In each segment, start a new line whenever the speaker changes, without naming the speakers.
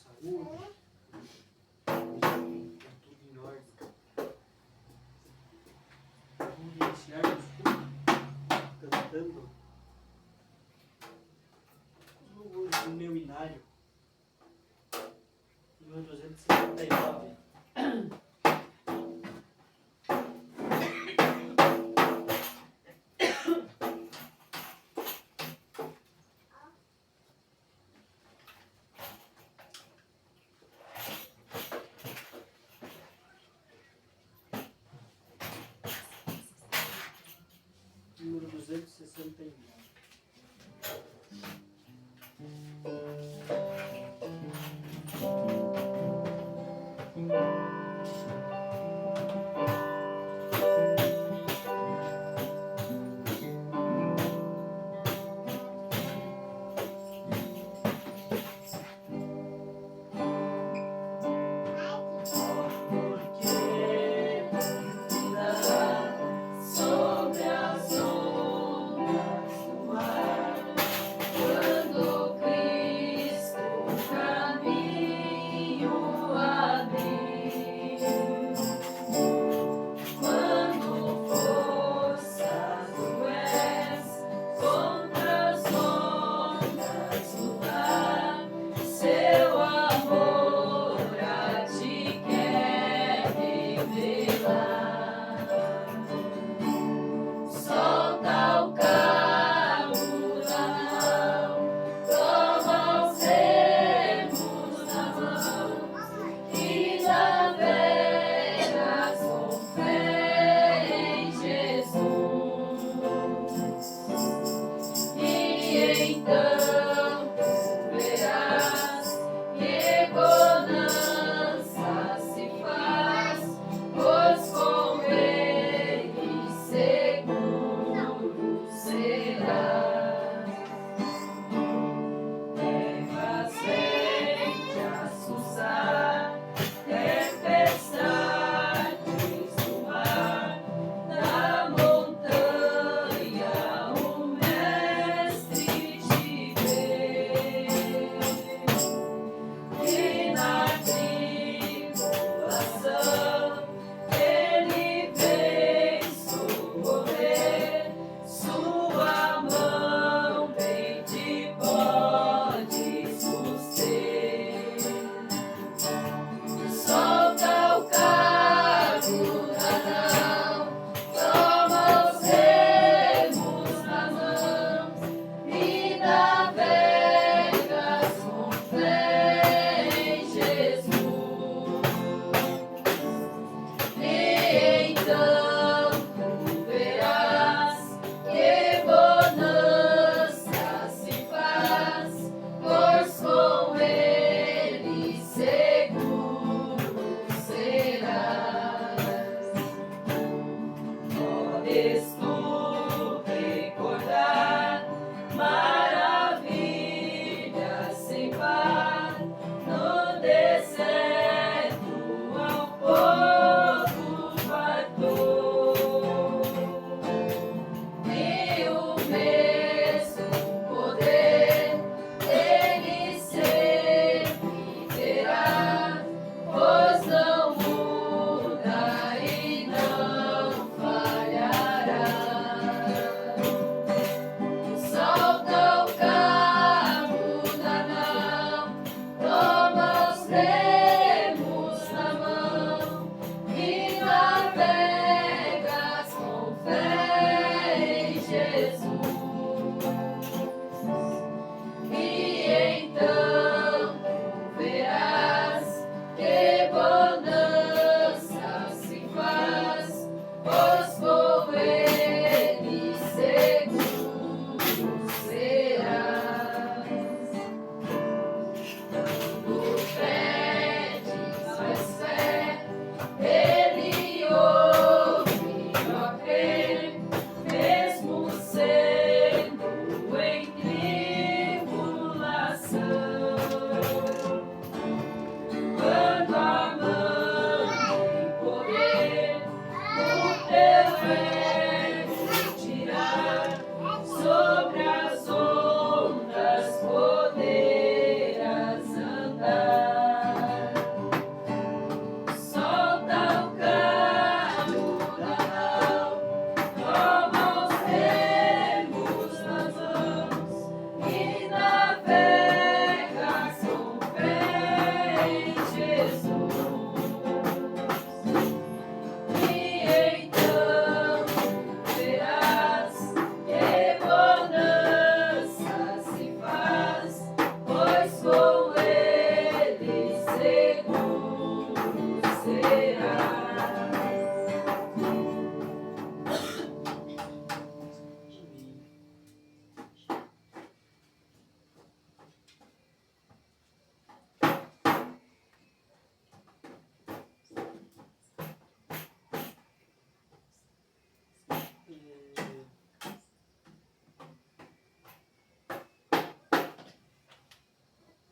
saúde. Tá tudo em ordem. Vamos iniciar o estudo cantando os louvores do meu inário, número 259. Número 269.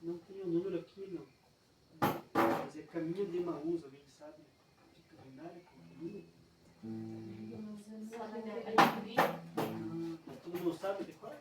Não tem o número aqui, não. Mas é caminho de Emaús, alguém sabe? De calendário com caminho? Todo mundo sabe de qual?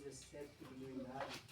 17 do meu idade.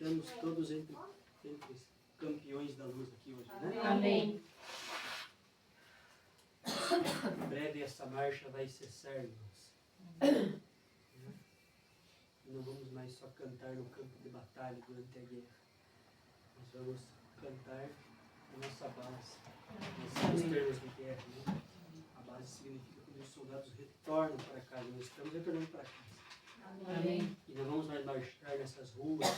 estamos todos entre campeões da luz aqui hoje, né?
Amém.
Em breve essa marcha vai cessar, irmãos. Não vamos mais só cantar no campo de batalha durante a guerra. Nós vamos cantar a nossa base. Nós somos termos de guerra, né? A base significa quando os soldados retornam para casa. Nós estamos retornando para casa.
Amém.
E nós vamos mais marchar nessas ruas,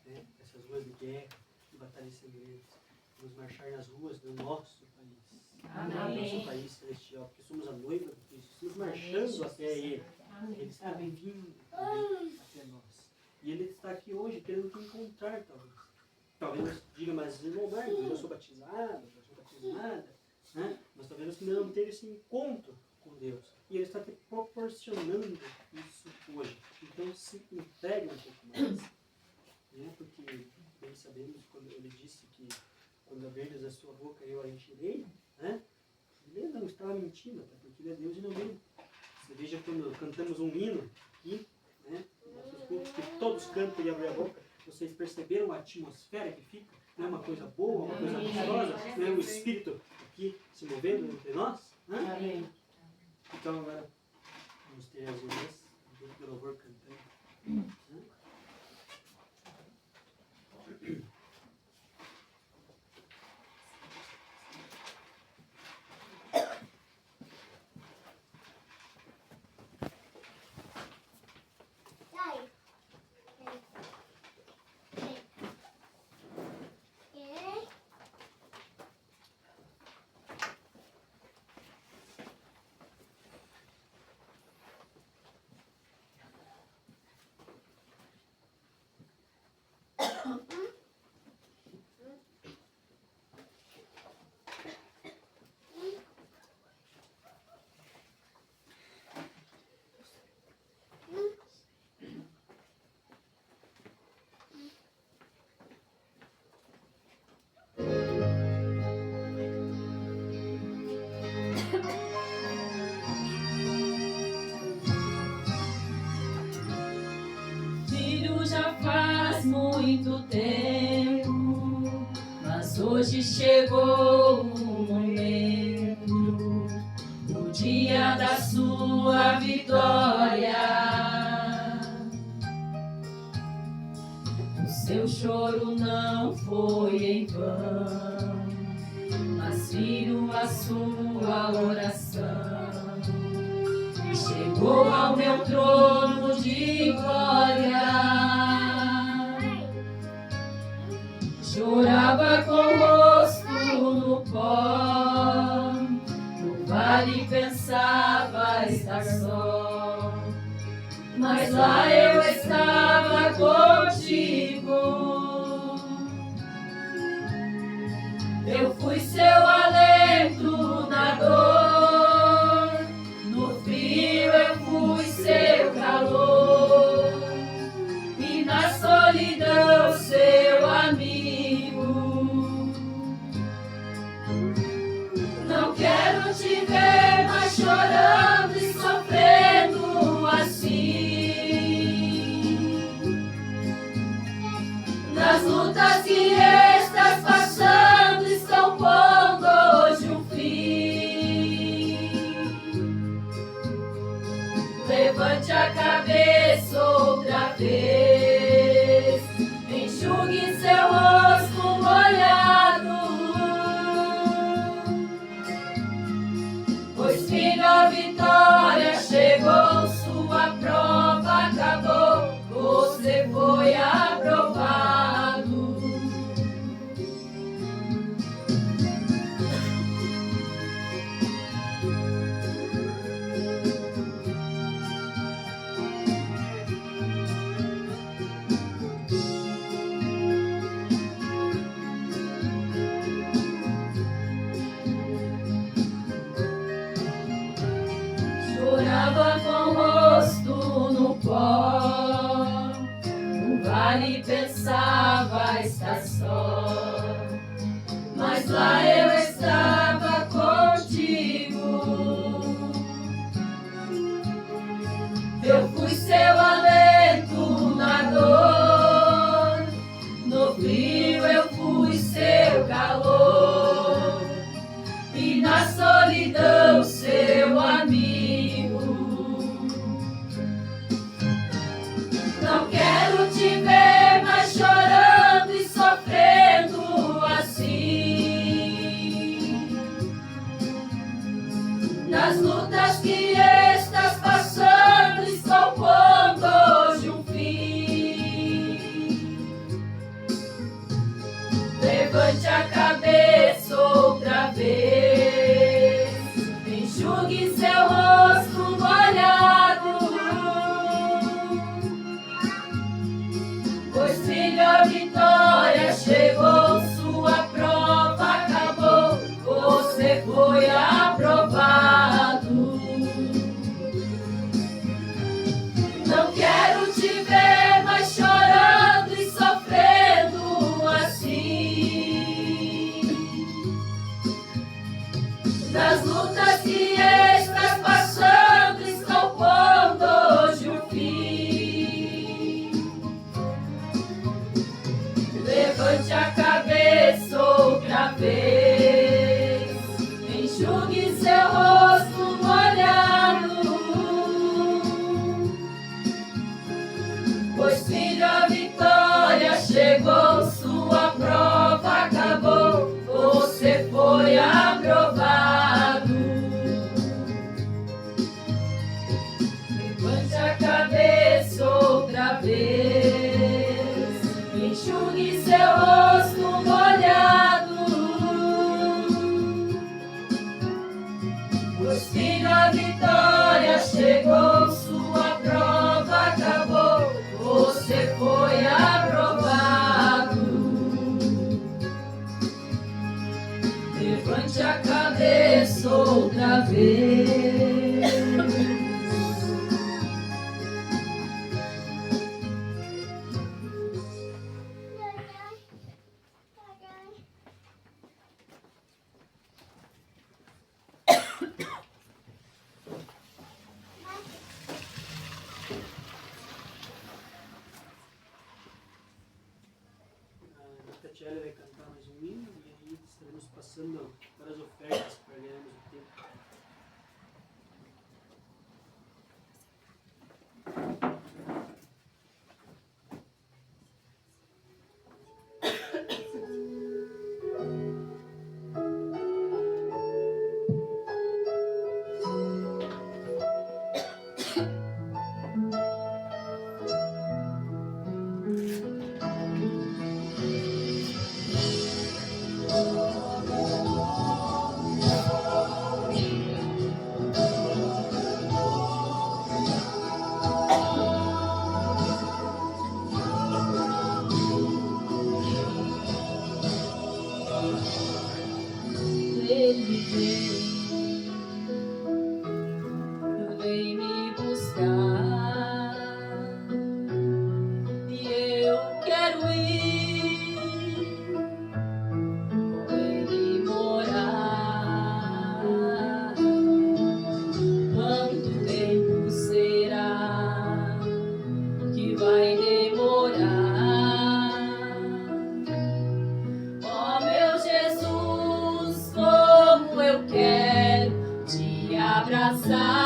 né? Essas ruas de guerra, de batalhas sangrentas. Vamos marchar nas ruas do nosso país.
Amém.
Nosso país celestial, porque somos a noiva do Cristo. Estamos marchando até Ele. Ele está vindo até nós. E Ele está aqui hoje querendo te encontrar, talvez. Talvez você diga, mas irmão Marcos, eu sou batizado, eu sou batizada, né? Mas talvez você ainda não teve esse encontro com Deus. E Ele está te proporcionando isso hoje. Então se entrega um pouco mais. Né? Porque bem sabemos, quando Ele disse que quando abrirdes a sua boca eu a encherei, né? Ele não estava mentindo, até porque Ele é Deus e não mente. Você veja quando cantamos um hino aqui, né? Nossos cultos, que todos cantam e abrem a boca. Vocês perceberam a atmosfera que fica? Não é uma coisa boa, uma coisa gostosa? Não é o Espírito aqui se movendo entre nós? Né?
Amém.
Então agora vamos ter as irmãs do louvor cantando. Né?
Já faz muito tempo, mas hoje chegou o momento, o dia da sua vitória. O seu choro não foi em vão, mas viu a sua oração. Chegou ao meu trono de glória. Chorava com o rosto no pó, no vale pensava estar só, mas lá eu estava contigo. Eu fui seu alento na dor, no frio eu fui seu calor, e na solidão seu amigo. Não quero te ver mais chorando e sofrendo assim. Nas lutas que estás passando estão pondo hoje um fim. Levante a cabeça outra vez, enxugue seu rosto molhado, pois filho, a vitória chegou, sua prova acabou, você foi aprovado. Chorava com o rosto no pó, no vale pensava estar só, mas lá eu estava contigo. Eu fui seu alento na dor, Levante a cabeça outra vez, enxugue seu rosto molhado, pois filho, a vitória chegou, sua prova acabou, você foi aprovado. Levante a cabeça outra vez.
A Tatiana vai cantar mais um hino e aí estaremos passando para as ofertas para ganharmos o tempo.
Ele vem me buscar e eu quero ir com ele morar. Quanto tempo será que vai demorar? Ó meu Jesus, como eu quero te abraçar.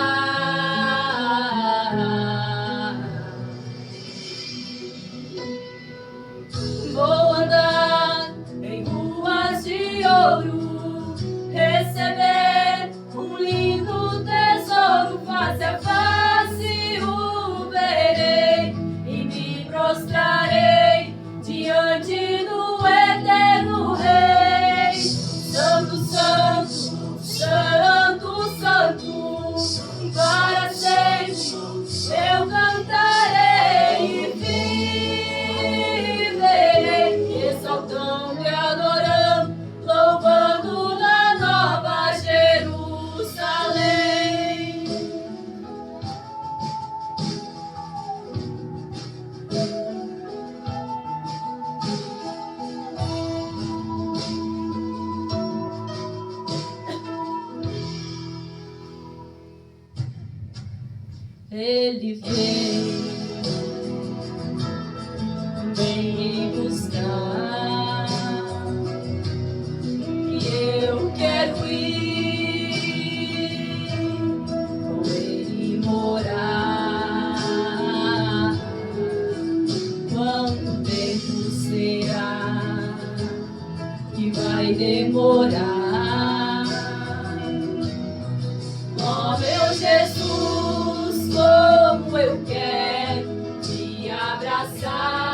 Vou andar em ruas de ouro, receber um lindo tesouro, face a face o verei e me prostrarei diante do eterno Rei. Santo, santo, santo, santo, para sempre eu cantarei e viverei, exaltando e adorando, louvando na nova Jerusalém. Ele vem me buscar e eu quero ir com ele morar. Quanto tempo será que vai demorar? Ó meu Jesus, como eu quero te abraçar.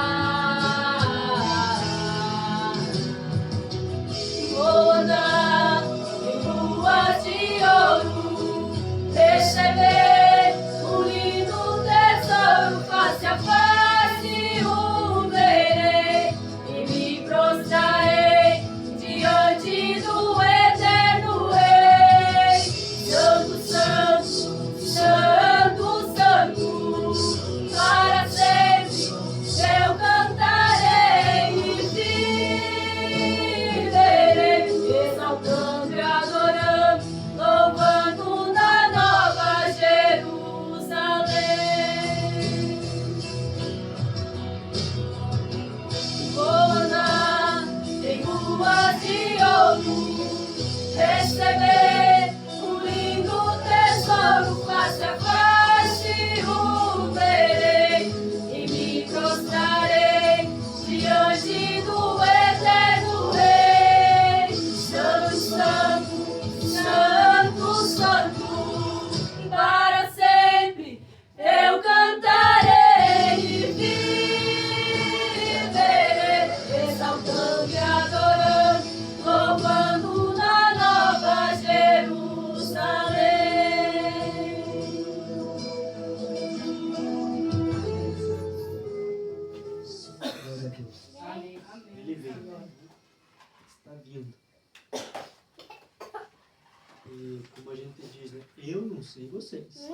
vocês.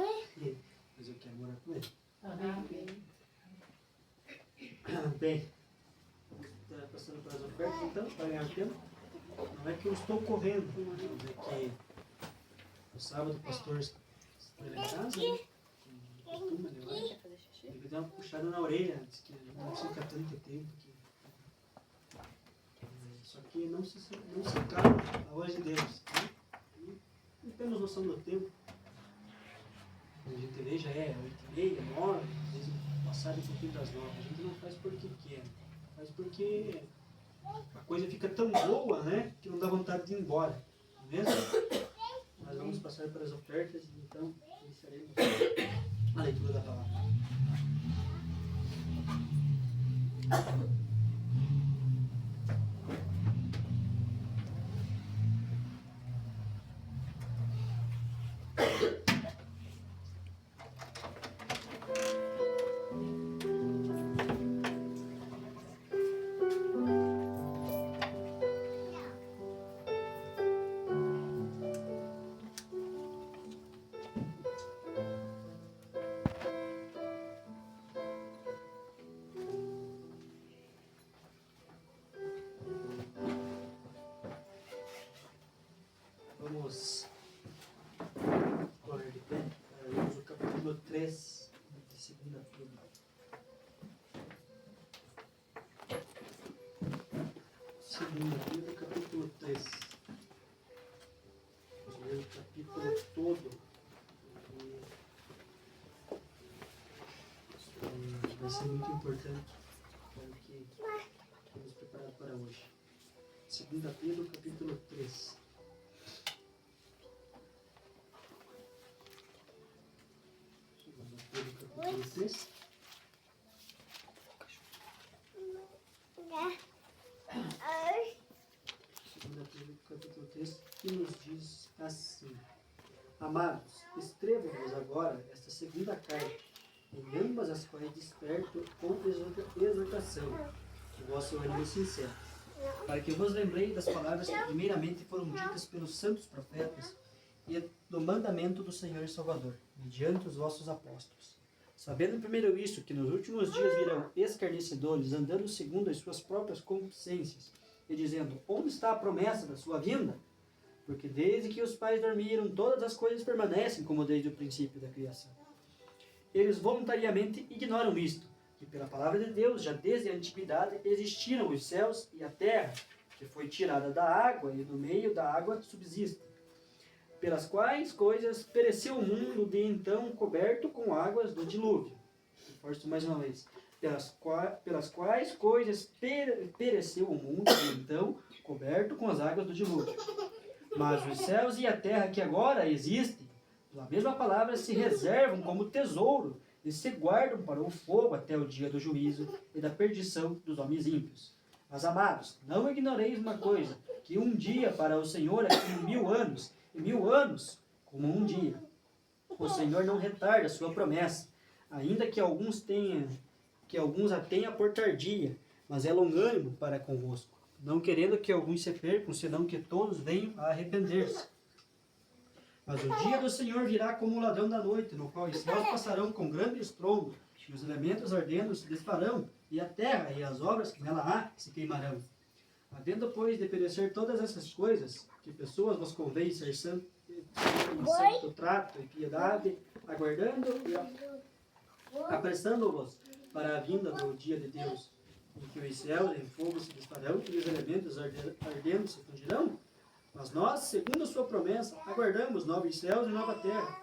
Mas eu quero morar com ele.
Amém.
Bem, passando para as ofertas, então, para ganhar tempo. Não é que eu estou correndo, mas é que no sábado o pastor foi lá em casa, né? Costuma levar. Ele deu uma puxada na orelha antes, que não fica tanto tempo aqui. Só que não se cala a voz de Deus. Né? Não temos noção do tempo. A gente vê já é 8h30, 9h, às vezes passado um pouquinho das 9h. A gente não faz porque quer, faz porque a coisa fica tão boa, né, que não dá vontade de ir embora. Não é mesmo? Nós vamos passar para as ofertas e então iniciaremos a leitura da palavra. Vamos correr de pé. Lemos o capítulo 3 de 2 Pedro. 2 Pedro, capítulo 3. Vamos ler o capítulo todo. Vai ser muito importante para o que temos preparado para hoje. 2 Pedro, capítulo 3. Capítulo 3. Capítulo 3, que nos diz assim: Amados, escrevo-vos agora esta segunda carta, em ambas as quais desperto com exortação o vosso ânimo sincero, para que vos lembrei das palavras que primeiramente foram ditas pelos santos profetas e do mandamento do Senhor e Salvador, mediante os vossos apóstolos. Sabendo primeiro isto, que nos últimos dias virão escarnecedores, andando segundo as suas próprias concupiscências, e dizendo: onde está a promessa da sua vinda? Porque desde que os pais dormiram, todas as coisas permanecem como desde o princípio da criação. Eles voluntariamente ignoram isto, que pela palavra de Deus, já desde a antiguidade, existiram os céus e a terra, que foi tirada da água e no meio da água subsiste, pelas quais coisas pereceu o mundo de então coberto com águas do dilúvio. Reforço mais uma vez. Pelas quais coisas pereceu o mundo de então coberto com as águas do dilúvio. Mas os céus e a terra que agora existem, pela mesma palavra, se reservam como tesouro e se guardam para o fogo até o dia do juízo e da perdição dos homens ímpios. Mas, amados, não ignoreis uma coisa, que um dia para o Senhor é como 1000 anos, e 1000 anos como um dia. O Senhor não retarda a sua promessa, ainda que alguns a tenham por tardia, mas é longânimo para convosco, não querendo que alguns se percam, senão que todos venham a arrepender-se. Mas o dia do Senhor virá como um ladrão da noite, no qual os céus passarão com grande estrondo, e os elementos ardendo se desfarão, e a terra e as obras que nela há se queimarão. Havendo, pois, de perecer todas essas coisas, que pessoas vos convém ser santo trato e piedade, aguardando e apressando-vos para a vinda do dia de Deus, em que os céus em fogo se dispararão e os elementos ardendo se fundirão? Mas nós, segundo a sua promessa, aguardamos novos céus e nova terra,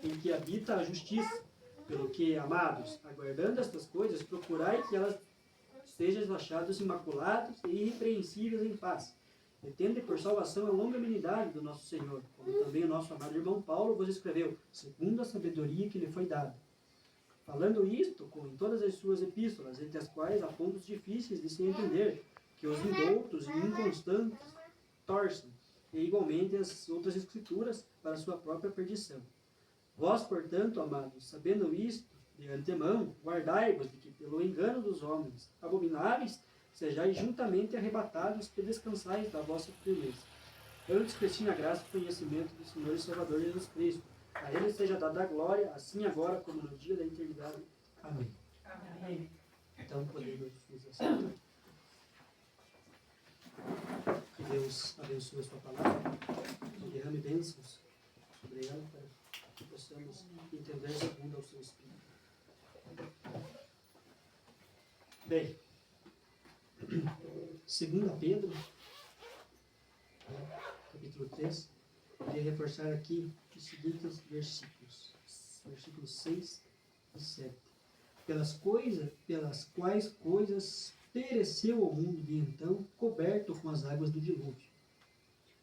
em que habita a justiça. Pelo que, amados, aguardando estas coisas, procurai que elas estejam achados imaculados e irrepreensíveis em paz, e tende por salvação a longanimidade do nosso Senhor, como também o nosso amado irmão Paulo vos escreveu, segundo a sabedoria que lhe foi dada. Falando isto, como em todas as suas epístolas, entre as quais há pontos difíceis de se entender, que os indoutos e inconstantes torcem, e igualmente as outras escrituras para sua própria perdição. Vós, portanto, amados, sabendo isto, de antemão, guardai-vos de que, pelo engano dos homens abomináveis, sejais juntamente arrebatados e descansais da vossa firmeza. Antes cresci na graça e conhecimento do Senhor e Salvador Jesus Cristo, A Ele seja dada a glória, assim agora como no dia da eternidade. Amém.
Amém.
Então podemos nos assentar. Que Deus abençoe a sua palavra e derrame bênçãos sobre ela para que possamos entender segundo ao seu Espírito. Bem, 2 Pedro, capítulo 3, eu queria reforçar aqui os seguintes versículos. Versículos 6 e 7. Pelas quais coisas pereceu o mundo de então, coberto com as águas do dilúvio.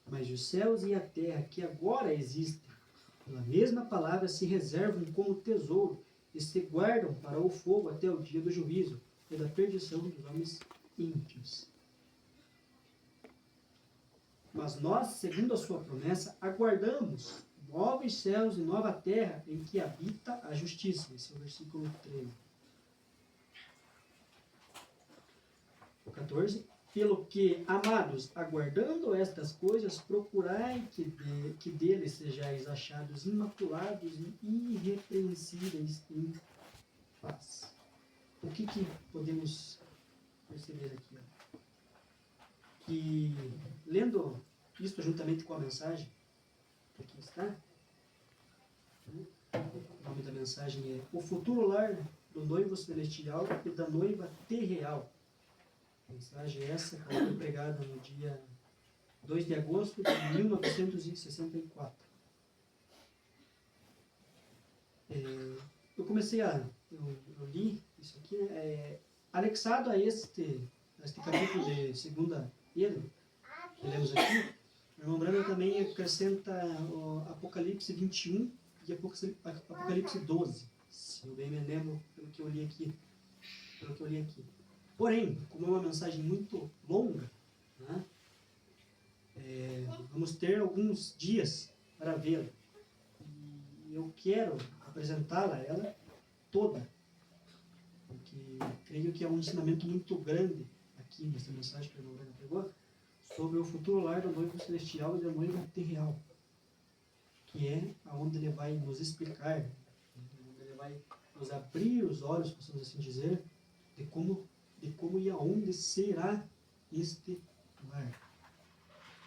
Mas os céus e a terra que agora existem, pela mesma palavra se reservam como tesouro e se guardam para o fogo até o dia do juízo e da perdição dos homens ímpios. Mas nós, segundo a sua promessa, aguardamos novos céus e nova terra em que habita a justiça. Esse é o versículo 13. O 14. Pelo que, amados, aguardando estas coisas, procurai que deles sejais achados imaculados e irrepreensíveis em paz. O que podemos perceber aqui? Que, lendo isto juntamente com a mensagem, que aqui está, o nome da mensagem é O Futuro Lar do Noivo Celestial e da Noiva Terreal. A mensagem essa foi pregada no dia 2 de agosto de 1964. Eu li isso aqui, anexado a este capítulo de 2 Pedro, que lemos aqui, o irmão Brando também acrescenta o Apocalipse 21 e Apocalipse 12, se eu bem me lembro pelo que eu li aqui. Porém, como é uma mensagem muito longa, né, vamos ter alguns dias para vê-la. E eu quero apresentá-la, ela toda, porque creio que é um ensinamento muito grande aqui nessa mensagem que o irmão Breno pregou, sobre o futuro lar do noivo celestial e da noiva terreal, que é aonde ele vai nos explicar, onde ele vai nos abrir os olhos, possamos assim dizer, de como e aonde será este lar.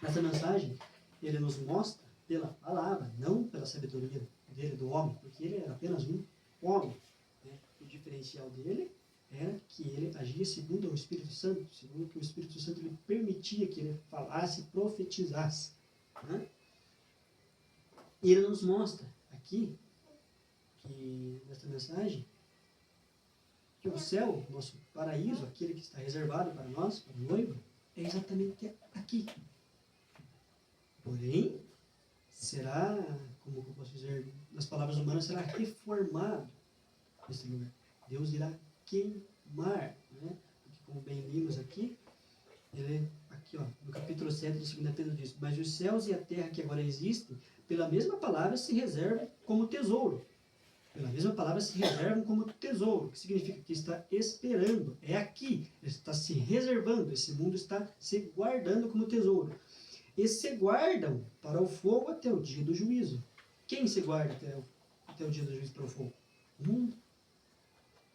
Nessa mensagem, ele nos mostra pela palavra, não pela sabedoria dele, do homem, porque ele era apenas um homem. Né? O diferencial dele era que ele agia segundo o Espírito Santo, segundo o que o Espírito Santo lhe permitia que ele falasse, profetizasse. Né? E ele nos mostra aqui, que nesta mensagem, que o céu, nosso paraíso, aquele que está reservado para nós, para o noivo, é exatamente aqui. Porém, será, como eu posso dizer, nas palavras humanas, será reformado nesse lugar. Deus irá queimar, né? Porque, como bem vimos aqui, aqui no capítulo 7 de 2 Pedro diz: mas os céus e a terra que agora existem, pela mesma palavra se reservam como tesouro. Pela mesma palavra se reservam como tesouro, que significa que está esperando, é aqui, está se reservando, esse mundo está se guardando como tesouro. E se guardam para o fogo até o dia do juízo. Quem se guarda até o dia do juízo para o fogo? O mundo.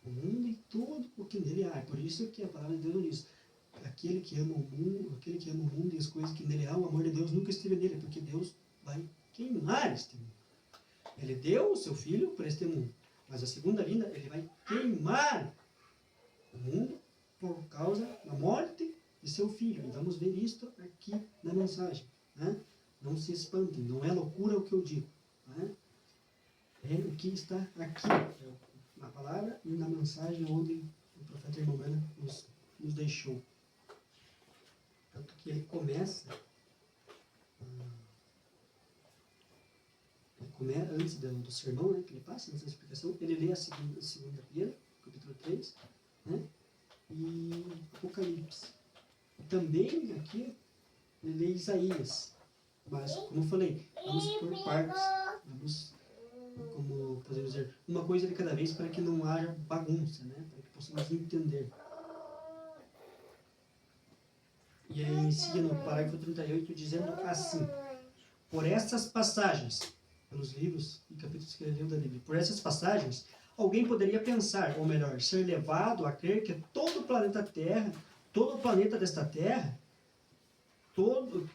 O mundo e tudo o que nele há. Por isso que a palavra de Deus diz: aquele que ama o mundo e as coisas que nele há, o amor de Deus nunca esteve nele, porque Deus vai queimar este mundo. Ele deu o seu filho para este mundo, mas a segunda vinda ele vai queimar o mundo por causa da morte de seu filho. E vamos ver isto aqui na mensagem. Né? Não se espantem, não é loucura o que eu digo. Né? É o que está aqui, na palavra e na mensagem onde o profeta irmão Breno nos deixou. Tanto que ele começa... antes do sermão, né, que ele passa, nessa explicação, ele lê a segunda Pedro, capítulo 3, né, e Apocalipse. E também aqui ele lê Isaías. Mas, como eu falei, vamos por partes. Vamos, como podemos dizer, uma coisa de cada vez para que não haja bagunça, né, para que possamos entender. E aí inicia no parágrafo 38 dizendo assim: por essas passagens, pelos livros e capítulos que ele leu da Bíblia. Por essas passagens, alguém poderia pensar, ou melhor, ser levado a crer que todo o planeta Terra, todo o planeta desta Terra,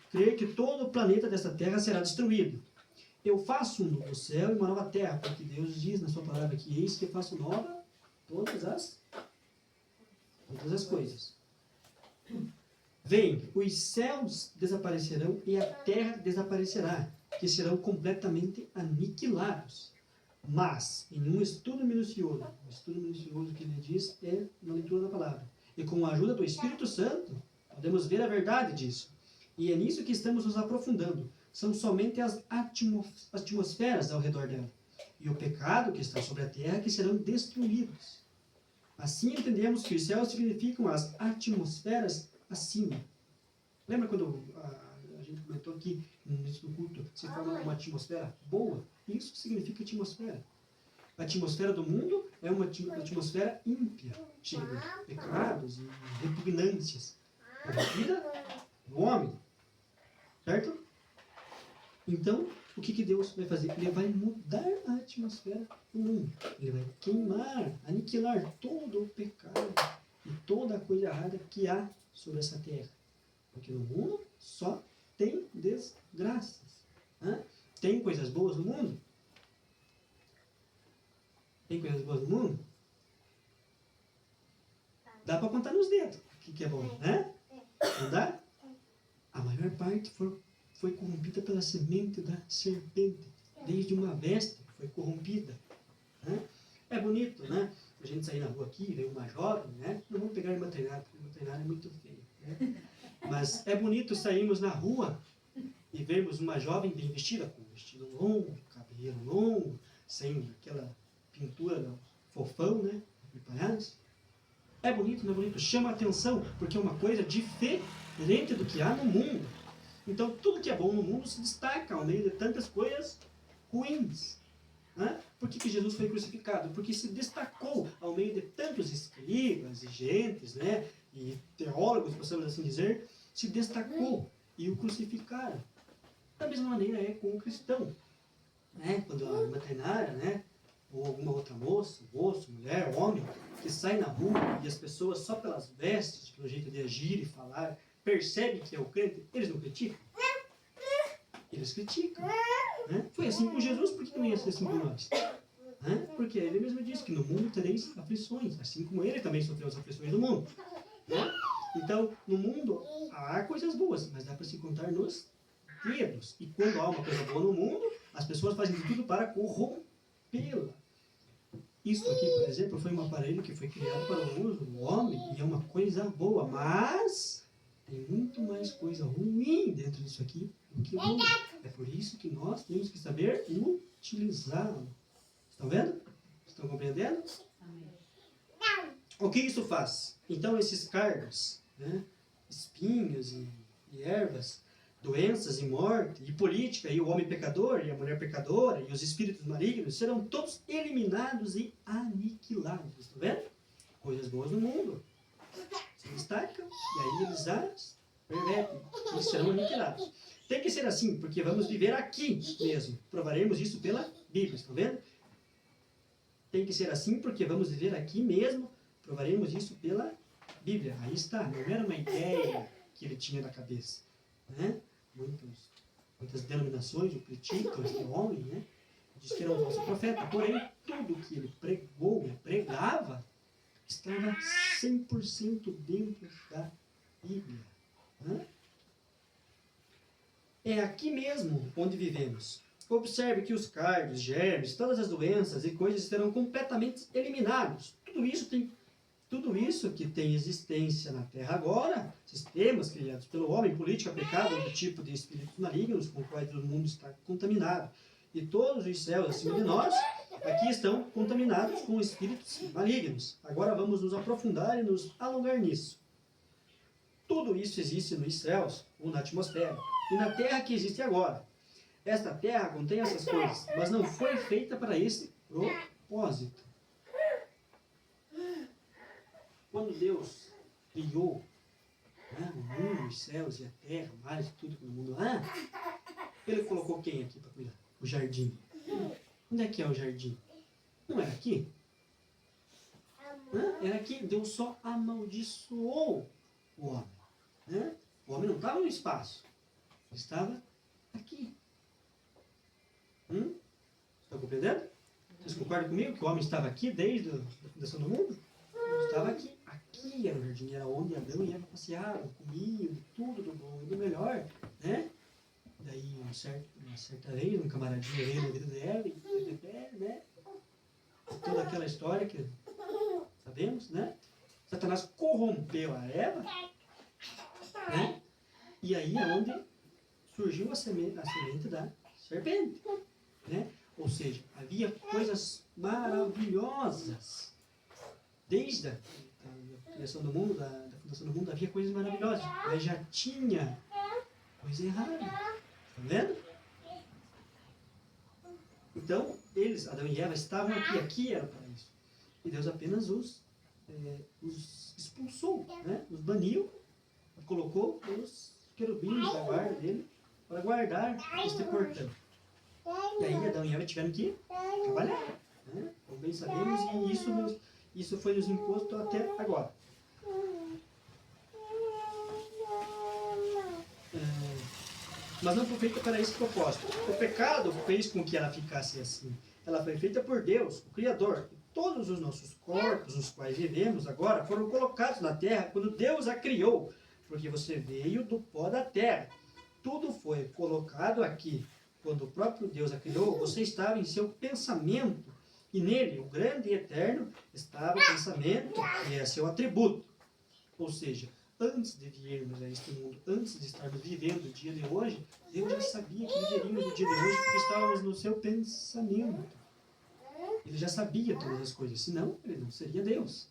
crer que todo o planeta desta Terra será destruído. Eu faço um novo céu e uma nova terra, porque Deus diz na sua palavra que eis que faço nova todas as coisas. Vem, os céus desaparecerão e a terra desaparecerá, que serão completamente aniquilados. Mas, em um estudo minucioso que ele diz é na leitura da palavra, e com a ajuda do Espírito Santo, podemos ver a verdade disso. E é nisso que estamos nos aprofundando. São somente as atmosferas ao redor dela, e o pecado que está sobre a terra que serão destruídos. Assim entendemos que os céus significam as atmosferas acima. Lembra quando a gente comentou aqui no início do culto, se fala uma atmosfera boa? Isso significa atmosfera. A atmosfera do mundo é uma atmosfera ímpia, cheia de pecados e repugnâncias. A vida do homem. Certo? Então, o que Deus vai fazer? Ele vai mudar a atmosfera do mundo. Ele vai queimar, aniquilar todo o pecado e toda a coisa errada que há sobre essa terra. Porque no mundo só tem desgraças. Né? Tem coisas boas no mundo? Tem coisas boas no mundo? Dá para contar nos dedos o que é bom, né? Não dá? A maior parte foi corrompida pela semente da serpente. Desde uma veste foi corrompida. Né? É bonito, né? A gente sair na rua aqui, ver uma jovem, né? Não vamos pegar irmã treinada, porque irmã treinada é muito feia. Né? Mas é bonito sairmos na rua e vermos uma jovem bem vestida, com vestido longo, cabelo longo, sem aquela pintura fofão, né? Preparados. É bonito, não é bonito? Chama a atenção, porque é uma coisa diferente do que há no mundo. Então, tudo que é bom no mundo se destaca ao meio de tantas coisas ruins. Né? Por que Jesus foi crucificado? Porque se destacou ao meio de tantos escribas e gentes, né? E teólogos, possamos assim dizer, se destacou e o crucificaram. Da mesma maneira é com o cristão. Né? Quando a irmã Tainara, né? Ou alguma outra moça, moço, mulher, homem, que sai na rua e as pessoas só pelas vestes, pelo jeito de agir e falar, percebem que é o crente, eles não criticam? Eles criticam. Né? Foi assim com Jesus, por que não ia ser assim com nós? Né? Porque ele mesmo disse que no mundo tereis aflições, assim como ele também sofreu as aflições do mundo. Né? Então, no mundo há coisas boas, mas dá para se contar nos dedos. E quando há uma coisa boa no mundo, as pessoas fazem de tudo para corrompê-la. Isso aqui, por exemplo, foi um aparelho que foi criado para o uso do homem e é uma coisa boa, mas tem muito mais coisa ruim dentro disso aqui do que bom. É por isso que nós temos que saber utilizá-lo. Estão vendo? Estão compreendendo? Amém. O que isso faz? Então, esses cargos, né, espinhos e ervas, doenças e morte, e política, e o homem pecador, e a mulher pecadora, e os espíritos malignos, serão todos eliminados e aniquilados. Estão vendo? Coisas boas no mundo se destacam, e aí eles as pervertem, eles serão aniquilados. Tem que ser assim, porque vamos viver aqui mesmo. Provaremos isso pela Bíblia, estão vendo? Tem que ser assim, porque vamos viver aqui mesmo. Provaremos isso pela Bíblia. Aí está, não era uma ideia que ele tinha na cabeça. Né? Muitas denominações o criticam, esse homem, né? Diz que era um falso profeta, porém, tudo que ele pregava, estava 100% dentro da Bíblia. Né? É aqui mesmo onde vivemos. Observe que os cardos, germes, todas as doenças e coisas serão completamente eliminados. Tudo isso que tem existência na Terra agora, sistemas criados pelo homem, política, pecado, do tipo de espíritos malignos com os quais o mundo está contaminado. E todos os céus acima de nós, aqui estão contaminados com espíritos malignos. Agora vamos nos aprofundar e nos alongar nisso. Tudo isso existe nos céus ou na atmosfera e na Terra que existe agora. Esta Terra contém essas coisas, mas não foi feita para esse propósito. Quando Deus criou, né, o mundo, os céus e a terra, mares, tudo que no mundo há, ele colocou quem aqui para cuidar? O jardim. Onde é que é o jardim? Não era aqui? Era aqui. Deus só amaldiçoou o homem. O homem não estava no espaço. Ele estava aqui. Estão compreendendo? Vocês concordam comigo que o homem estava aqui desde a fundação do mundo? Ele estava aqui. Aqui era o jardim, era onde Adão e Eva passeavam, comiam, tudo do bom e do melhor, né? Daí, uma certa vez, um camaradinho veio na vida dela e foi de pé, né? Toda aquela história que sabemos, né? Satanás corrompeu a Eva, né? E aí é onde surgiu a semente da serpente, né? Ou seja, havia coisas maravilhosas. Desde a criação do mundo, da fundação do mundo, havia coisas maravilhosas. Mas já tinha coisa errada. Está vendo? Então, eles, Adão e Eva, estavam aqui. Aqui era o paraíso. E Deus apenas os expulsou, né? Os baniu e colocou os querubins da guarda dele para guardar este portão. E aí Adão e Eva tiveram que trabalhar, né? Como bem sabemos, e isso foi nos imposto até agora. Mas não foi feita para esse propósito. O pecado fez com que ela ficasse assim. Ela foi feita por Deus, o Criador. E todos os nossos corpos, os quais vivemos agora, foram colocados na terra quando Deus a criou. Porque você veio do pó da terra. Tudo foi colocado aqui. Quando o próprio Deus a criou, você estava em seu pensamento. E nele, o grande e eterno, estava o pensamento, que é seu atributo. Ou seja, antes de virmos a este mundo, antes de estarmos vivendo o dia de hoje, Deus já sabia que viveríamos o dia de hoje porque estávamos no seu pensamento. Ele já sabia todas as coisas, senão ele não seria Deus.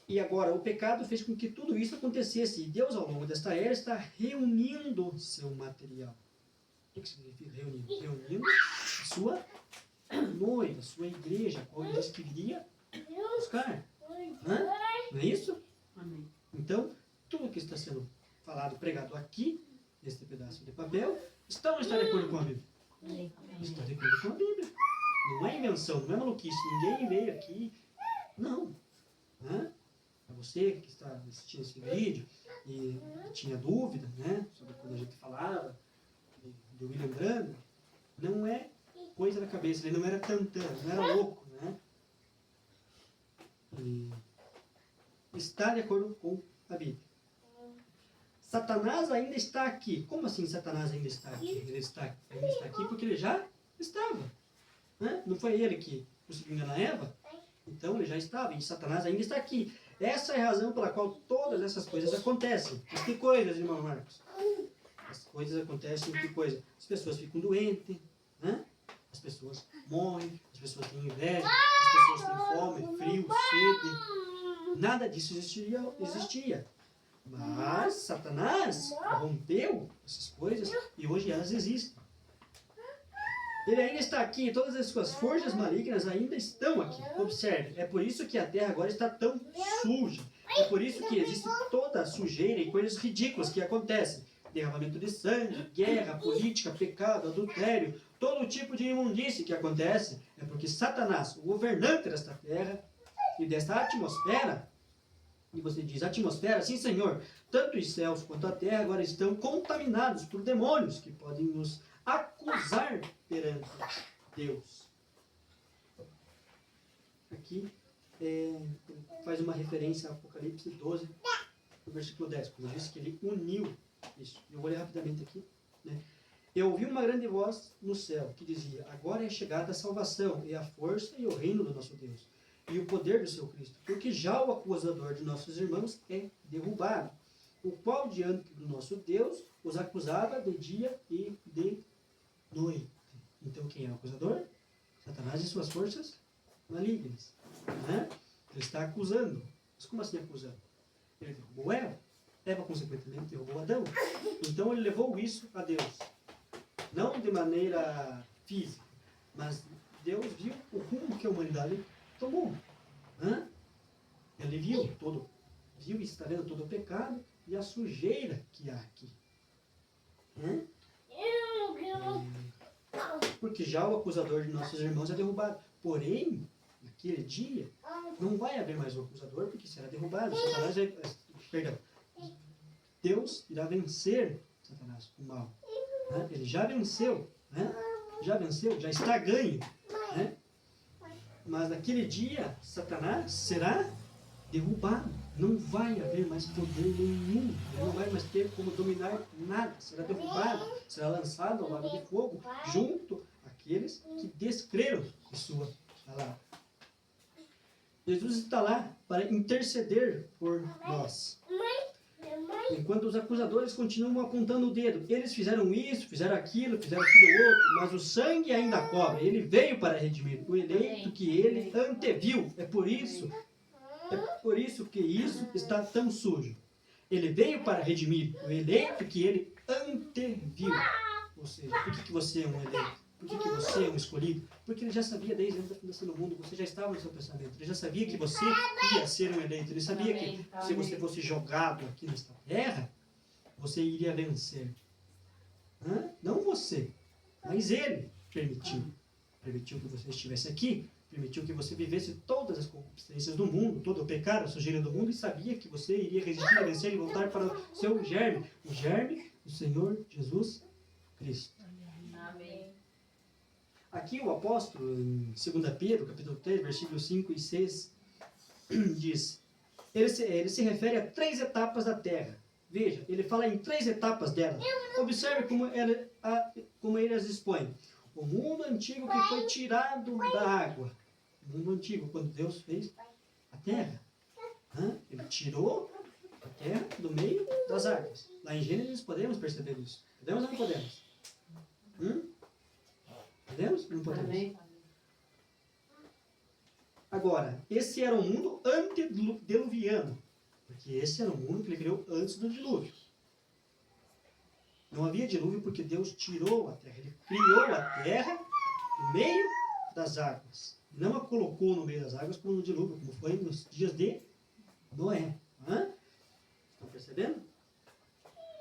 E agora, o pecado fez com que tudo isso acontecesse. E Deus, ao longo desta era, está reunindo seu material. O que significa reunindo? Reunindo a sua noiva, a sua igreja, a qual ele disse que viria buscar. Não é isso?
Amém.
Então, tudo que está sendo falado, pregado aqui, neste pedaço de papel, está ou não está de acordo com a Bíblia? Está de acordo com a Bíblia. Não é invenção, não é maluquice. Ninguém veio aqui. Não. Para você que está assistindo esse vídeo e tinha dúvida, né, sobre quando a gente falava de William Branham, não é coisa da cabeça, ele não era tantã, não era louco, né? E está de acordo com a Bíblia. Satanás ainda está aqui. Como assim Satanás ainda está aqui? Ele ainda está aqui porque ele já estava. Né? Não foi ele que conseguiu enganar Eva? Então ele já estava, e Satanás ainda está aqui. Essa é a razão pela qual todas essas coisas acontecem. Mas que coisas, irmão Marcos? As coisas acontecem, que coisa? As pessoas ficam doentes, né? As pessoas morrem, as pessoas têm inveja, as pessoas têm fome, frio, sede. Nada disso existia. Mas Satanás corrompeu essas coisas e hoje elas existem. Ele ainda está aqui, todas as suas forças malignas ainda estão aqui. Observe, é por isso que a terra agora está tão suja. É por isso que existe toda a sujeira e coisas ridículas que acontecem. Derramamento de sangue, guerra, política, pecado, adultério, todo tipo de imundície que acontece. É porque Satanás, o governante desta terra e desta atmosfera, e você diz, atmosfera, sim senhor, tanto os céus quanto a terra agora estão contaminados por demônios que podem nos acusar perante Deus. Aqui faz uma referência a Apocalipse 12, no versículo 10, quando diz que ele uniu isso. Eu vou ler rapidamente aqui. Né? Eu ouvi uma grande voz no céu que dizia, agora é chegada a salvação e a força e o reino do nosso Deus e o poder do seu Cristo, porque já o acusador de nossos irmãos é derrubado, o qual diante do nosso Deus os acusava de dia e de noite. Então quem é o acusador? Satanás e suas forças malignas. Né? Ele está acusando. Mas como assim acusando? Ele derrubou Eva. Eva consequentemente derrubou Adão. Então ele levou isso a Deus. Não de maneira física, mas Deus viu o rumo que a humanidade tomou. Ele viu e está vendo todo o pecado e a sujeira que há aqui. Hã? Porque já o acusador de nossos irmãos é derrubado. Porém, naquele dia, não vai haver mais o acusador, porque será derrubado. Satanás perdão. Deus irá vencer Satanás, o mal. Né? Ele já venceu. Né? Já venceu, já está ganho. Né? Mas naquele dia, Satanás será derrubado. Não vai haver mais poder nenhum. Ele não vai mais ter como dominar nada. Será derrubado. Será lançado ao lago de fogo, junto àqueles que descreram em sua palavra. Jesus está lá para interceder por nós. Enquanto os acusadores continuam apontando o dedo. Eles fizeram isso, fizeram aquilo outro. Mas o sangue ainda cobre. Ele veio para redimir o eleito que ele anteviu. É por isso que isso está tão sujo. Ele veio para redimir o eleito que ele anteviu. Ou seja, por que você é um eleito? Por que você é um escolhido? Porque ele já sabia desde antes da fundação do mundo, você já estava no seu pensamento. Ele já sabia que você ia ser um eleito. Ele sabia que se você fosse jogado aqui nesta terra, você iria vencer. Não você, mas ele permitiu. Permitiu que você estivesse aqui, permitiu que você vivesse todas as concupiscências do mundo, todo o pecado, a sujeira do mundo, e sabia que você iria resistir, vencer e voltar para o seu germe, o germe do Senhor Jesus Cristo.
Amém.
Aqui o apóstolo, em 2 Pedro, capítulo 3, versículos 5 e 6, diz, ele se refere a 3 etapas da terra. Veja, ele fala em 3 etapas dela. Observe como ele as expõe. O mundo antigo que foi tirado da água. O mundo antigo, quando Deus fez a terra. Ele tirou a terra do meio das águas. Lá em Gênesis podemos perceber isso. Podemos ou não podemos? Podemos ou não podemos? Amém. Agora, esse era o mundo antediluviano. Porque esse era o mundo que ele criou antes do dilúvio. Não havia dilúvio porque Deus tirou a terra. Ele criou a terra no meio das águas. Não a colocou no meio das águas como no dilúvio, como foi nos dias de Noé. Estão percebendo?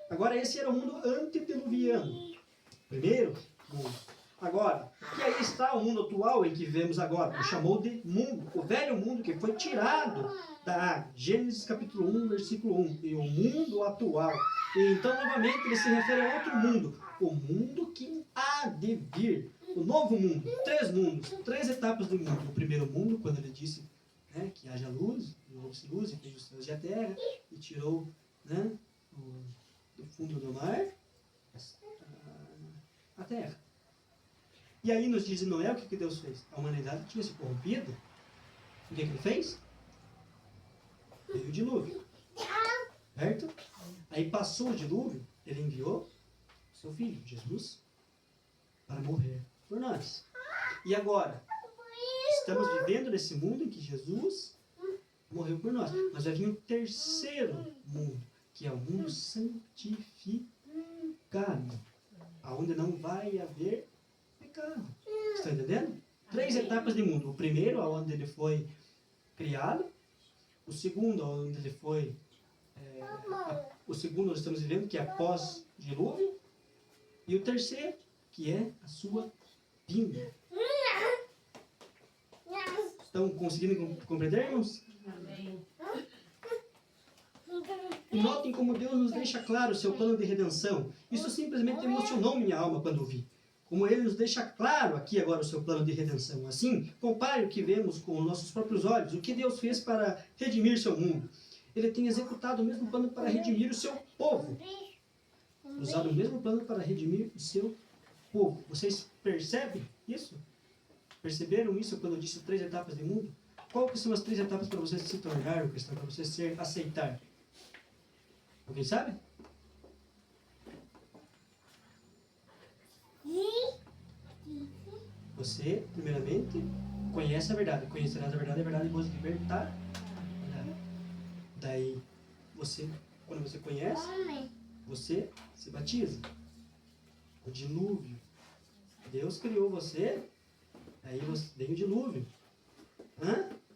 Agora, esse era o mundo antediluviano. Primeiro mundo. Agora, que aí está o mundo atual em que vivemos agora. Ele chamou de mundo. O velho mundo que foi tirado da água. Gênesis capítulo 1, versículo 1. E o mundo atual. E então, novamente, ele se refere a outro mundo. O mundo que há de vir. O novo mundo. 3 mundos. 3 etapas do mundo. O primeiro mundo, quando ele disse que haja luz. E houve luz, e fez os céus e a terra. E tirou do fundo do mar a terra. E aí nos diz em Noé o que Deus fez? A humanidade tinha se corrompido. O que ele fez? Veio o dilúvio. Certo? Aí passou o dilúvio, ele enviou o seu filho, Jesus, para morrer por nós. E agora? Estamos vivendo nesse mundo em que Jesus morreu por nós. Mas vai vir o terceiro mundo, que é o mundo santificado. Onde não vai haver pecado. Está entendendo? 3 etapas de mundo. O primeiro, onde ele foi criado. O segundo, onde ele foi... o segundo nós estamos vivendo, que é após dilúvio. E o terceiro, que é a sua vinda. Estão conseguindo compreender, irmãos?
Amém.
E notem como Deus nos deixa claro o seu plano de redenção. Isso simplesmente emocionou minha alma quando vi. Como Ele nos deixa claro aqui agora o seu plano de redenção. Assim, compare o que vemos com os nossos próprios olhos. O que Deus fez para redimir seu mundo. Ele tem executado o mesmo plano para redimir o seu povo. Usado o mesmo plano para redimir o seu povo. Vocês percebem isso? Perceberam isso quando eu disse 3 etapas de mundo? Qual que são as 3 etapas para você se tornar um cristão, para você aceitar? Alguém sabe? Você, primeiramente, conhece a verdade. Conhecerás a verdade vos libertar. Daí, quando você conhece, você se batiza. O dilúvio. Deus criou você, aí vem o dilúvio.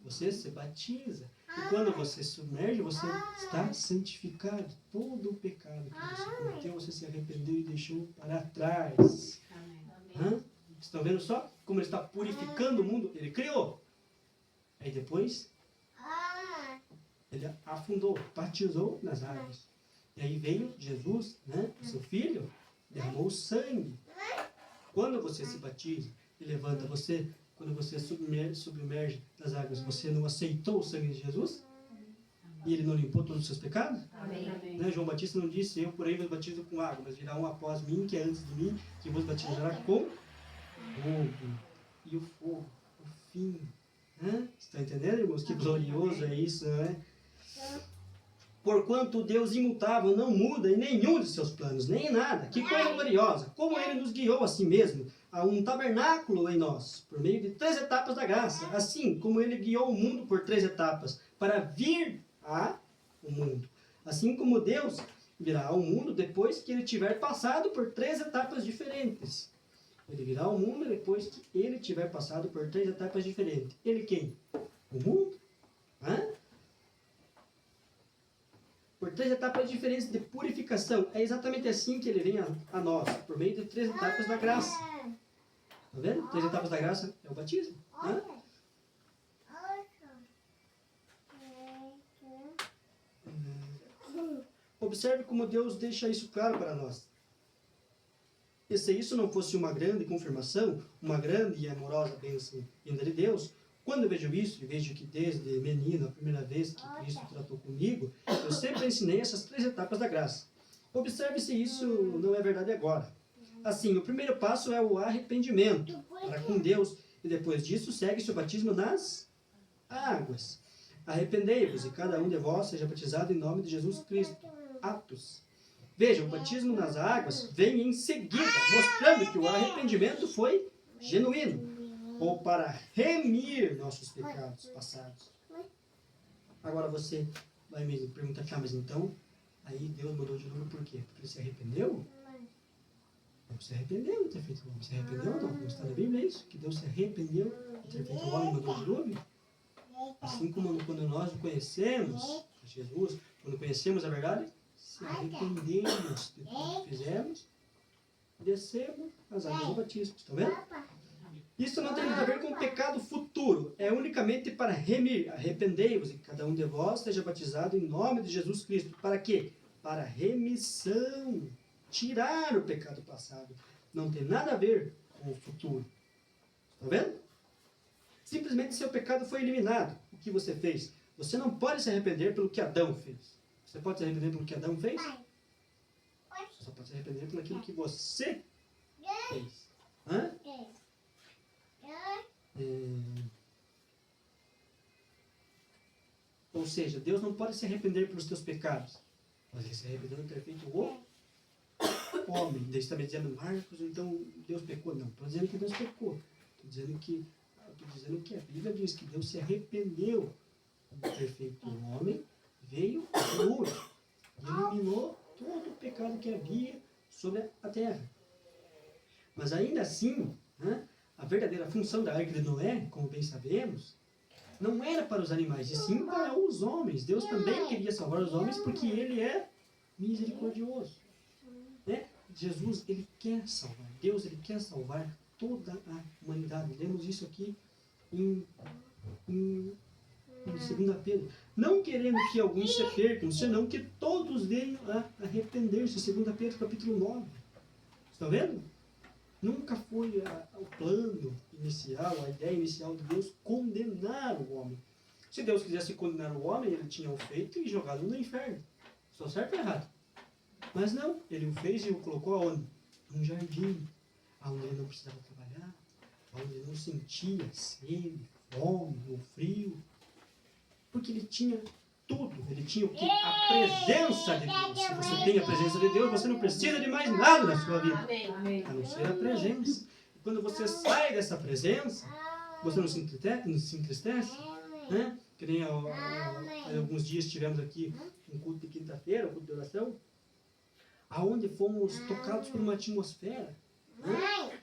Você se batiza. E quando você submerge, você está santificado. Todo o pecado que você cometeu, você se arrependeu e deixou para trás. Hã? Estão vendo só como ele está purificando o mundo? Ele criou. Aí depois, ele afundou, batizou nas águas. E aí veio Jesus, né, seu filho, derramou sangue. Quando você se batiza e levanta, quando você submerge nas águas, você não aceitou o sangue de Jesus? E ele não limpou todos os seus pecados?
Amém.
Né? João Batista não disse, eu porém vos batizo com água, mas virá um após mim, que é antes de mim, que vos batizará com fogo. E o fogo, o fim. Né? Está entendendo, irmãos? Que glorioso é isso, não é? Porquanto Deus imutável não muda em nenhum de seus planos, nem em nada. Que coisa gloriosa! Como Ele nos guiou a si mesmo, a um tabernáculo em nós, por meio de 3 etapas da graça. Assim como Ele guiou o mundo por 3 etapas, para vir ao mundo. Assim como Deus virá ao mundo depois que Ele tiver passado por 3 etapas diferentes. Ele virá ao mundo depois que Ele tiver passado por 3 etapas diferentes. Ele quem? O mundo? Hã? Por 3 etapas diferentes de purificação. É exatamente assim que ele vem a nós, por meio de 3 etapas da graça. Está vendo? 3 etapas da graça é o batismo. Hã? Observe como Deus deixa isso claro para nós. E se isso não fosse uma grande confirmação, uma grande e amorosa bênção vinda de Deus, quando eu vejo isso, e vejo que desde menino, a primeira vez que Cristo tratou comigo, eu sempre ensinei essas 3 etapas da graça. Observe se isso não é verdade agora. Assim, o primeiro passo é o arrependimento para com Deus, e depois disso segue-se o batismo nas águas. Arrependei-vos, e cada um de vós seja batizado em nome de Jesus Cristo. Atos. Veja, o batismo nas águas vem em seguida, mostrando que o arrependimento foi genuíno, ou para remir nossos pecados passados. Agora você vai me perguntar, mas então, aí Deus mudou de nome por quê? Porque ele se arrependeu? Não se arrependeu de ter feito o homem. Se arrependeu ou não? Não está na Bíblia isso? Que Deus se arrependeu de ter feito o homem e mudou de nome? Assim como quando nós o conhecemos, Jesus, quando conhecemos a verdade, se arrependemos de tudo que fizemos, descemos as águas do batismo. Estão vendo? Isso não tem nada a ver com o pecado futuro. É unicamente para remir. Arrependei-vos e cada um de vós seja batizado em nome de Jesus Cristo. Para quê? Para remissão. Tirar o pecado passado. Não tem nada a ver com o futuro. Está vendo? Simplesmente seu pecado foi eliminado. O que você fez? Você não pode se arrepender pelo que Adão fez. Você pode se arrepender pelo que Adão fez? Você só pode se arrepender pelo aquilo que você fez. Hã? Ou seja, Deus não pode se arrepender pelos teus pecados. Mas ele se arrependeu de ter feito o homem. Daí você está me dizendo, Marcos, então Deus pecou. Não, estou dizendo que Deus pecou. Estou dizendo que a Bíblia diz que Deus se arrependeu de ter feito o homem, veio e eliminou todo o pecado que havia sobre a terra. Mas ainda assim, né, a verdadeira função da arca de Noé, como bem sabemos, não era para os animais, e sim para os homens. Deus também queria salvar os homens porque Ele é misericordioso. Né? Jesus, Ele quer salvar. Deus, Ele quer salvar toda a humanidade. Lemos isso aqui em 2 Pedro. Não querendo que alguns se percam, senão que todos venham a arrepender-se. 2 Pedro, capítulo 9. Estão vendo? Nunca foi o plano inicial, a ideia inicial de Deus condenar o homem. Se Deus quisesse condenar o homem, Ele tinha o feito e jogado no inferno. Estou certo ou errado? Mas não, Ele o fez e o colocou aonde? Num jardim, onde ele não precisava trabalhar, onde ele não sentia sede, fome ou frio. Porque ele tinha tudo. Ele tinha o quê? A presença de Deus. Se você tem a presença de Deus, você não precisa de mais nada na sua vida. A não ser a presença. E quando você sai dessa presença, você não se entristece? Né? Que nem há alguns dias tivemos aqui um culto de quinta-feira, um culto de oração, aonde fomos tocados por uma atmosfera. Né?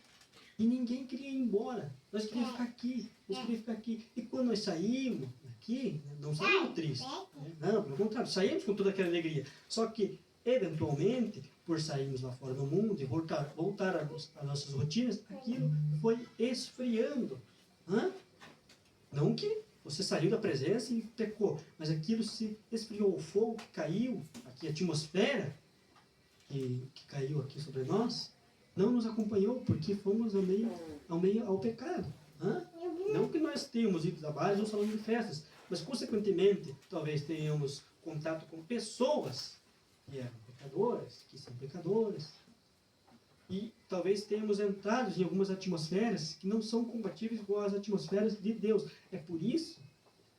E ninguém queria ir embora. Nós queríamos ficar aqui. E quando nós saímos, daqui, né, não saímos tristes. Né? Não, pelo contrário, saímos com toda aquela alegria. Só que, eventualmente, por sairmos lá fora do mundo e voltar às nossas rotinas, aquilo foi esfriando. Hã? Não que você saiu da presença e pecou, mas aquilo se esfriou, o fogo que caiu, aqui a atmosfera que caiu aqui sobre nós, não nos acompanhou, porque fomos ao pecado. Hã? Não que nós tenhamos ido a bares ou salão de festas, mas consequentemente, talvez tenhamos contato com pessoas que eram pecadoras, que são pecadoras, e talvez tenhamos entrado em algumas atmosferas que não são compatíveis com as atmosferas de Deus. É por isso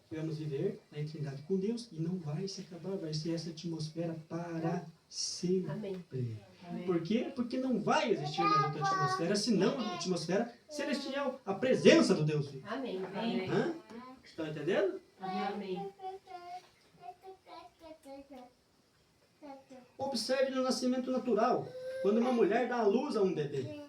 que vamos viver na intimidade com Deus e não vai se acabar, vai ser essa atmosfera para sempre.
Amém. Amém.
Por quê? Porque não vai existir mais outra atmosfera, senão a atmosfera celestial, a presença do Deus vivo.
Amém. Amém.
Hã? Estão entendendo?
Amém.
Observe no nascimento natural, quando uma mulher dá à luz a um bebê.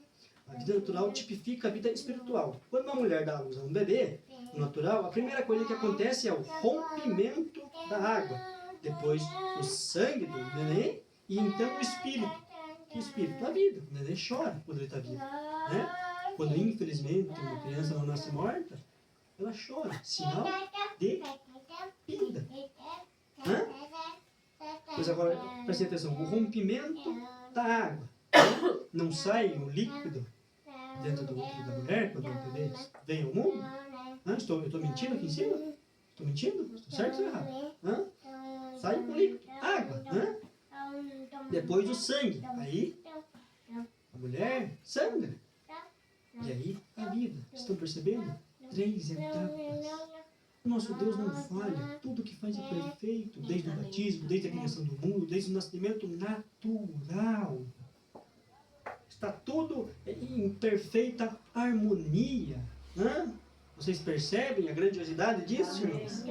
A vida natural tipifica a vida espiritual. Quando uma mulher dá à luz a um bebê, no natural, a primeira coisa que acontece é o rompimento da água. Depois, o sangue do neném e então o espírito. Que espírito? A vida. O neném chora quando ele está vivo. Né? Quando, infelizmente, uma criança não nasce morta, ela chora. Sinal de vida. Hã? Pois agora, preste atenção. O rompimento da água. Não sai o líquido dentro do útero da mulher quando o bebê vem ao mundo? Eu estou mentindo aqui em cima? Estou mentindo? Estou certo ou errado? Hã? Sai o líquido. Água. Hã? Depois o sangue. Aí a mulher sangra. E aí a vida. Estão percebendo? 3 etapas. O nosso Deus não falha. Tudo que faz é perfeito. Desde o batismo, desde a criação do mundo, desde o nascimento natural. Está tudo em perfeita harmonia. Hã? Vocês percebem a grandiosidade disso, irmãos?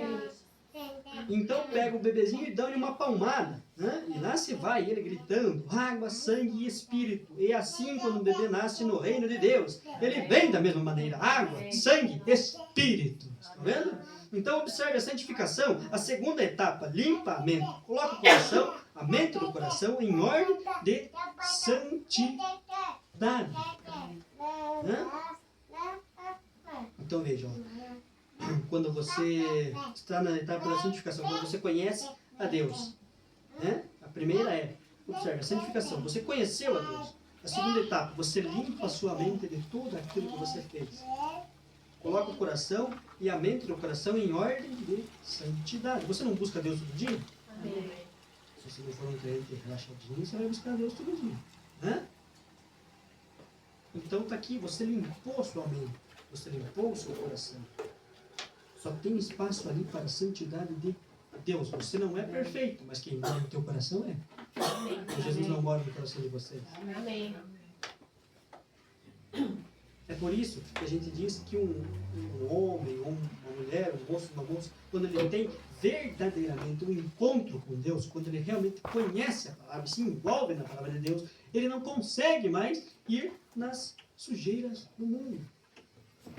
Então pega o bebezinho e dá-lhe uma palmada. Né? E lá se vai ele gritando, água, sangue e espírito. E assim quando o bebê nasce no reino de Deus, ele vem da mesma maneira, água, sangue, espírito. Está vendo? Então observe a santificação, a segunda etapa, limpa a mente. Coloca o coração, a mente do coração em ordem de santidade. Né? Então veja, ó, quando você está na etapa da santificação, quando você conhece a Deus, né? A primeira é, observe, a santificação, você conheceu a Deus. A segunda etapa, você limpa a sua mente de tudo aquilo que você fez. Coloca o coração e a mente do coração em ordem de santidade. Você não busca Deus todo dia?
Amém.
Se você não for um crente relaxadinho, você vai buscar Deus todo dia. Né? Então está aqui, você limpou a sua mente. Você limpou o seu coração. Só tem espaço ali para a santidade de Deus. Você não é perfeito, mas quem mora no teu coração é. Porque Jesus não mora no coração de vocês.
Amém.
É por isso que a gente diz que um homem, uma mulher, um moço, uma moça, quando ele tem verdadeiramente um encontro com Deus, quando ele realmente conhece a palavra, se envolve na palavra de Deus, ele não consegue mais ir nas sujeiras do mundo.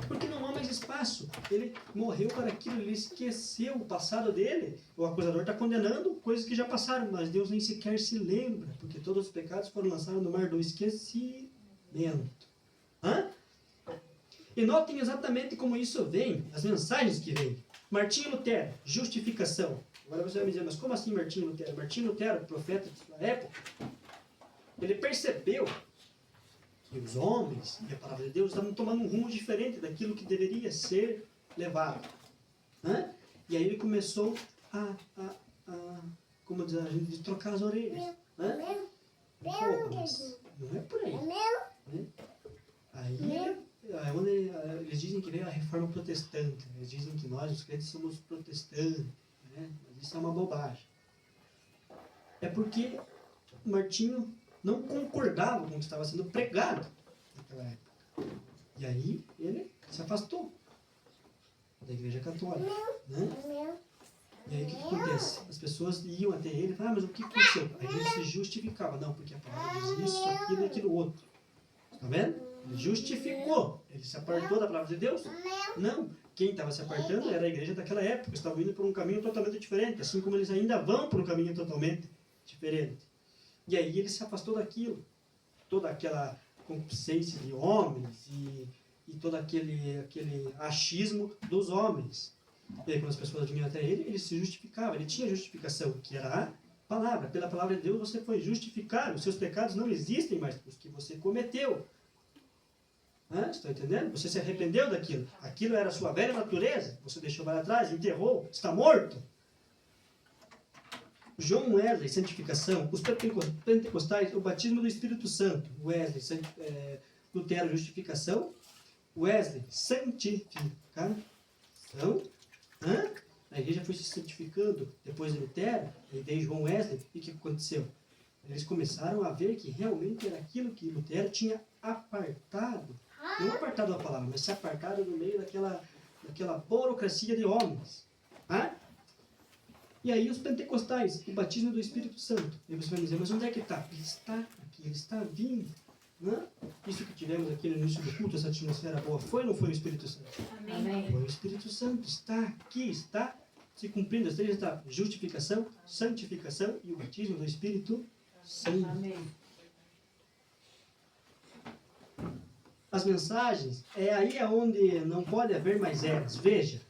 Porque não há mais espaço. Ele morreu para aquilo, ele esqueceu o passado dele. O acusador está condenando coisas que já passaram, mas Deus nem sequer se lembra, porque todos os pecados foram lançados no mar do esquecimento. Hã? E notem exatamente como isso vem, as mensagens que vêm. Martinho Lutero, justificação. Agora você vai me dizer, mas como assim Martinho Lutero? Martinho Lutero, profeta de sua época, ele percebeu que os homens e a palavra de Deus estavam tomando um rumo diferente daquilo que deveria ser levado. Né? E aí ele começou como diz a gente, trocar as orelhas. Né? Mas não é por aí. Né? Aí eles dizem que veio a reforma protestante. Eles dizem que nós, os crentes, somos protestantes. Né? Mas isso é uma bobagem. É porque Martinho não concordava com o que estava sendo pregado naquela época. E aí ele se afastou da Igreja Católica. Né? E aí o que acontece? As pessoas iam até ele e falavam, mas o que aconteceu? Aí ele se justificava. Não, porque a palavra diz isso, aquilo e aquilo outro. Está vendo? Ele justificou. Ele Ele se apartou da palavra de Deus? Não. Quem estava se apartando era a igreja daquela época. Estavam indo por um caminho totalmente diferente, assim como eles ainda vão por um caminho totalmente diferente. E aí ele se afastou daquilo. Toda aquela concupiscência de homens e todo aquele achismo dos homens. E aí, quando as pessoas vinham até ele se justificava. Ele tinha justificação, que era a palavra. Pela palavra de Deus você foi justificado. Os seus pecados não existem mais, os que você cometeu. Estão entendendo? Você se arrependeu daquilo. Aquilo era a sua velha natureza. Você deixou para trás, enterrou, está morto. John Wesley, santificação. Os pentecostais, o batismo do Espírito Santo. Wesley, Lutero, justificação. Wesley, santificação. A igreja foi se santificando depois de Lutero, e daí João Wesley. E o que aconteceu? Eles começaram a ver que realmente era aquilo que Lutero tinha apartado. Não apartado da palavra, mas se apartado no meio daquela burocracia de homens. E aí os pentecostais, o batismo do Espírito Santo. E você vai me dizer, mas onde é que está? Ele está aqui, ele está vindo. Isso que tivemos aqui no início do culto, essa atmosfera boa, foi ou não foi o Espírito Santo?
Amém.
Foi o Espírito Santo, está aqui, está se cumprindo as 3 etapas: justificação, santificação e o batismo do Espírito Santo.
Amém.
As mensagens, aí onde não pode haver mais eras. Veja,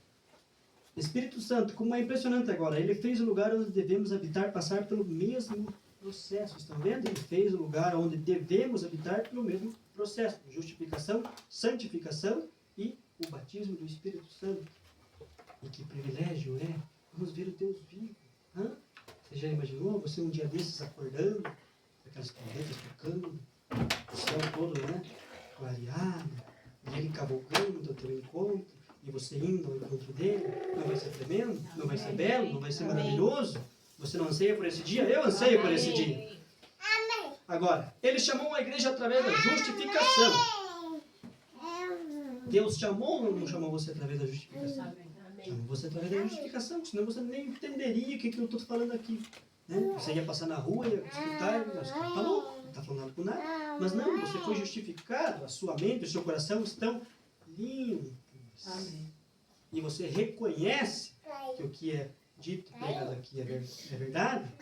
Espírito Santo, como é impressionante agora, ele fez o lugar onde devemos habitar, passar pelo mesmo processo. Estão vendo? Ele fez o lugar onde devemos habitar pelo mesmo processo: justificação, santificação e o batismo do Espírito Santo. E que privilégio é! Vamos ver o Deus vivo. Você já imaginou você um dia desses acordando, aquelas trombetas tocando, o céu todo, clareado, e ele cavalgando ao teu encontro, e você indo ao encontro dele? Não vai ser tremendo? Não vai ser belo? Não vai ser maravilhoso? Você não anseia por esse dia? Eu anseio por esse dia. Agora, ele chamou a igreja através da justificação. Deus chamou ou não chamou você através da justificação? Chamou você através da justificação, senão você nem entenderia o que eu estou falando aqui. Você ia passar na rua, ia escutar, você está louco, não está falando nada com nada. Mas não, você foi justificado, a sua mente, o seu coração estão limpos.
Amém.
E você reconhece que o que é dito, pregado aqui é verdade,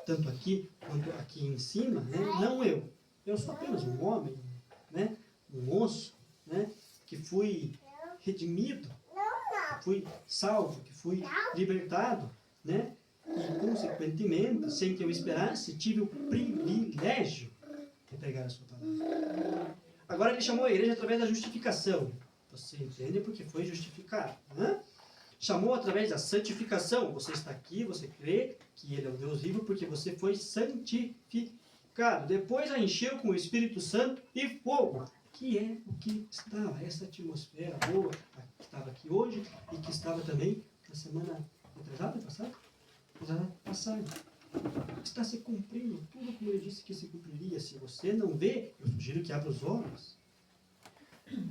tanto aqui quanto aqui em cima, não eu. Eu sou apenas um homem, um moço, que fui redimido, que fui salvo, que fui libertado, e consequentemente, sem que eu esperasse, tive o privilégio de pregar a sua palavra. Agora ele chamou a igreja através da justificação. Você entende porque foi justificado. Chamou através da santificação. Você está aqui, você crê que ele é o Deus vivo porque você foi santificado. Depois a encheu com o Espírito Santo e fogo, que é o que estava, essa atmosfera boa que estava aqui hoje e que estava também na semana passada. Está se cumprindo tudo como ele disse que se cumpriria. Se você não vê, eu sugiro que abra os olhos.